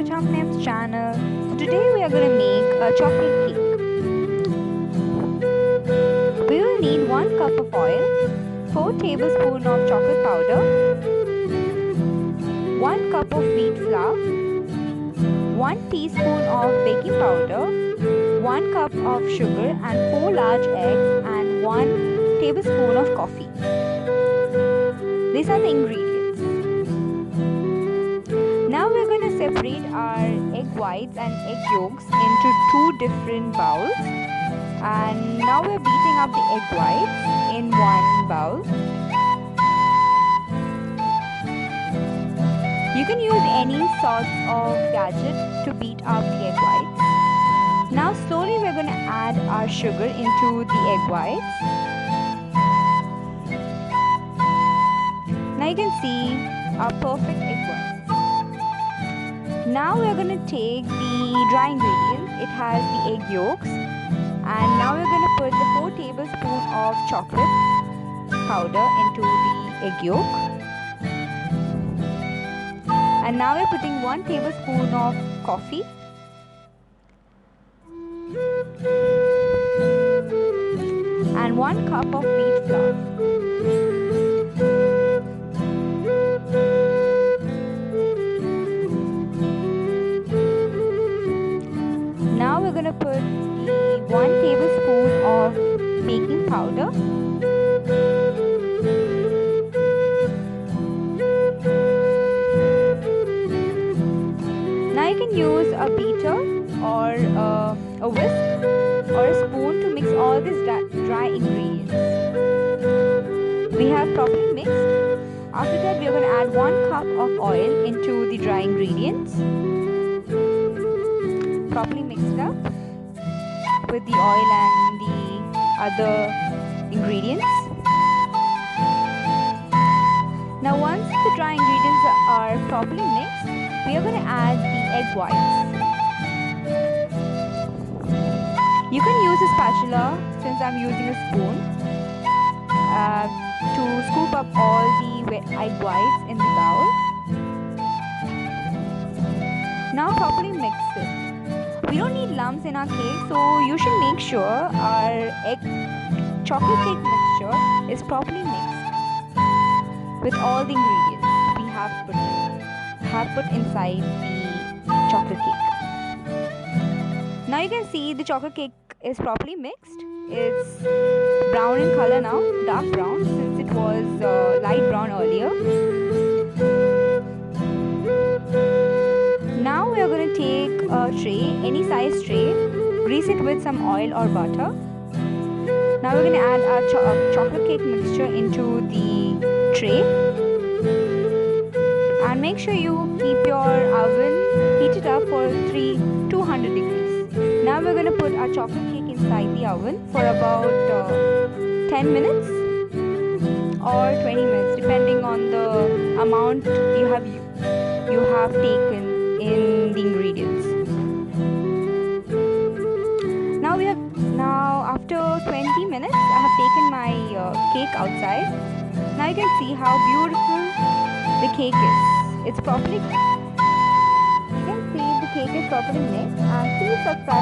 Chamnam's channel. So today we are going to make a chocolate cake. We will need 1 cup of oil, 4 tablespoons of chocolate powder, 1 cup of wheat flour, 1 teaspoon of baking powder, 1 cup of sugar and 4 large eggs and 1 tablespoon of coffee. These are the ingredients. Now we are going to separate our egg whites and egg yolks into 2 different bowls. And now we are beating up the egg whites in 1 bowl. You can use any sorts of gadget to beat up the egg whites. Now slowly we are going to add our sugar into the egg whites. Now you can see our perfect egg whites. Now we are going to take the dry ingredients. It has the egg yolks. And now we're going to put the 4 tablespoons of chocolate powder into the egg yolk. And now we're putting 1 tablespoon of coffee. And 1 cup of wheat flour. Now we're going to put 1 tablespoon of baking powder, now you can use a beater or a whisk or a spoon to mix all these dry ingredients. We have properly mixed. After that we are going to add 1 cup of oil into the dry ingredients. Properly mix it up with the oil and the other ingredients. Now once the dry ingredients are properly mixed, we are going to add the egg whites. You can use a spatula since I'm using a spoon to scoop up all the egg whites in the bowl. Now properly mix it. We don't need lumps in our cake, so you should make sure our chocolate cake mixture is properly mixed with all the ingredients we have put inside the chocolate cake. Now you can see the chocolate cake is properly mixed. It's brown in color now, dark brown, since it was light brown earlier. Now we are going to take a tray, any size tray, grease it with some oil or butter. Now we're going to add our chocolate cake mixture into the tray. And make sure you keep your oven heated up for 200 degrees. Now we're going to put our chocolate cake inside the oven for about 10 minutes or 20 minutes, depending on the amount you have taken in the ingredients. Now after 20 minutes I have taken my cake outside. Now you can see how beautiful the cake is. It's properly, you can see the cake is properly mixed, and please subscribe